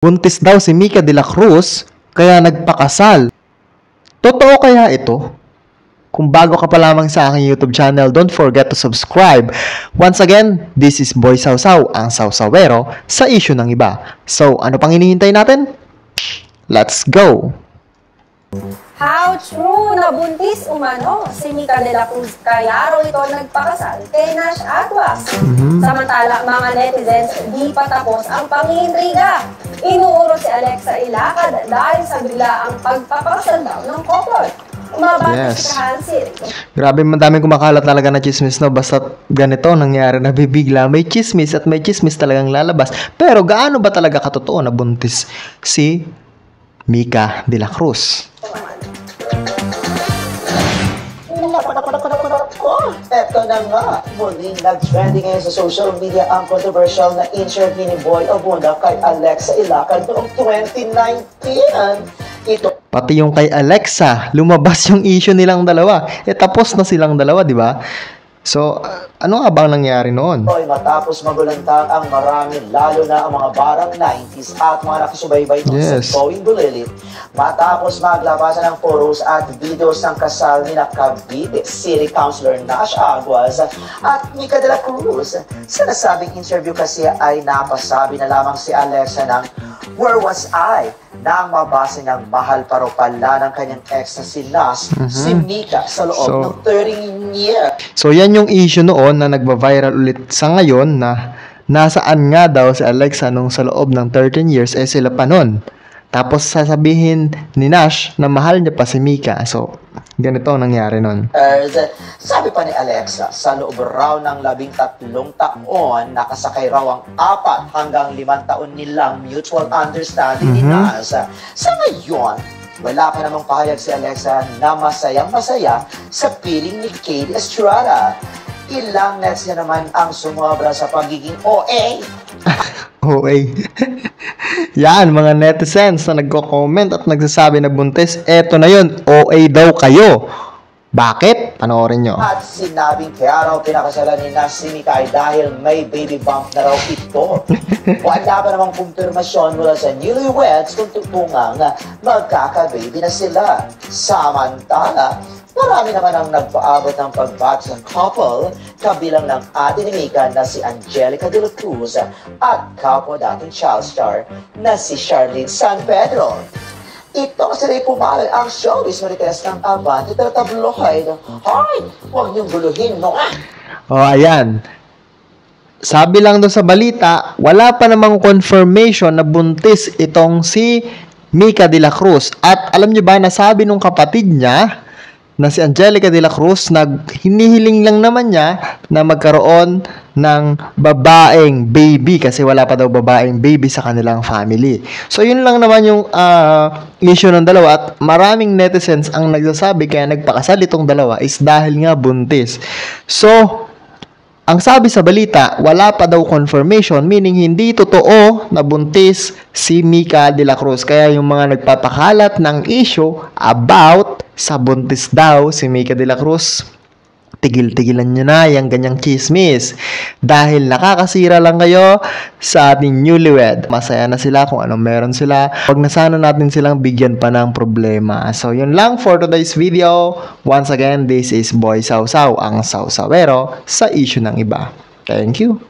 Buntis daw si Mika de la Cruz, kaya nagpakasal. Totoo kaya ito? Kung bago ka pa lamang sa aking YouTube channel, don't forget to subscribe. Once again, this is Boy Sausaw, ang sausawero sa issue ng iba. So, ano pang hinihintay natin? Let's go! How true na buntis umano si Mika de la Cruz, kaya raw ito nagpakasal kay Nash Aguas. Samantala, mga netizens, di pa tapos ang pangintriga. Inuuro si Alexa Ilacad dahil sa biglaang pagpapakasal daw ng couple. Yes. Grabe, madaming kumakalat talaga na chismis, no? Basta ganito nangyari, nabibigla. May chismis at may chismis talagang lalabas. Pero gaano ba talaga katotoo na buntis si Mika de la Cruz? Eto na nga, muling nag-trending ngayon sa social media ang controversial na interview ni Boy Abunda kay Alexa Ilacad noong 2019. Pati yung kay Alexa, lumabas yung issue nilang dalawa. Tapos na silang dalawa, di ba? So, ano nga bang nangyari noon? Matapos magulantang ang marami, lalo na ang mga barang 90s at mga nakasubaybay sa Going Bulilit, matapos maglabasan ng photos at videos ng kasal ni Cavite City Councilor Nash Aguas at Mika de la Cruz. Sa nasabing interview kasi ay napasabi na lamang si Alexa ng "Where was I?" nang mabasa niyang mahal pa raw pala ng kanyang ex na si Nash, si Mika, sa loob ng 30 years. So, yan yung issue noon na nagba-viral ulit sa ngayon na nasaan nga daw si Alexa nung sa loob ng 13 years, sila pa nun. Tapos sasabihin ni Nash na mahal niya pa si Mika. So, ganito ang nangyari nun. Sabi pa ni Alexa, sa loob raw ng 13 taon, nakasakay raw ang 4 hanggang 5 taon nilang mutual understanding ni Nash. Sa ngayon, wala pa namang pahayag si Alexa na masayang-masaya sa piling ni Katie Estrada. Ilang netizen naman ang sumobra sa pagiging OA. OA. Yan, mga netizens na nagko-comment at nagsasabi na buntis, eto na yun, OA daw kayo. Bakit? Panoorin nyo. At sinabing kaya raw pinakasalan ni Nash si Mika ay dahil may baby bump na raw ito. Wala pa namang kumpirmasyon mula sa newlyweds kung tutungang magkaka-baby na sila. Samantala, marami naman ang nagpaabot ng pagbati sa couple, kabilang ng ate ni Mika na si Angelica de la Cruz at kapwa dating child star na si Charlene San Pedro. Ito sila'y pumalay ang showbiz marites ng Abante Tabloid. Hoy, huwag niyong guluhin, no? Ayan. Sabi lang doon sa balita, wala pa namang confirmation na buntis itong si Mika de la Cruz. At alam niyo ba, nasabi nung kapatid niya na si Angelica de la Cruz, hinihiling lang naman niya na magkaroon ng babaeng baby kasi wala pa daw babaeng baby sa kanilang family. So, yun lang naman yung issue ng dalawa at maraming netizens ang nagsasabi kaya nagpakasal itong dalawa is dahil nga buntis. So, ang sabi sa balita, wala pa daw confirmation, meaning hindi totoo na buntis si Mika de la Cruz. Kaya yung mga nagpapakalat ng issue about sa buntis daw si Mika de la Cruz, tigil-tigilan nyo na yung ganyang chismis. Dahil nakakasira lang kayo sa ating newlywed. Masaya na sila kung anong meron sila. Huwag na sana natin silang bigyan pa ng problema. So, yun lang for today's video. Once again, this is Boy Sausaw, ang sausawero sa issue ng iba. Thank you.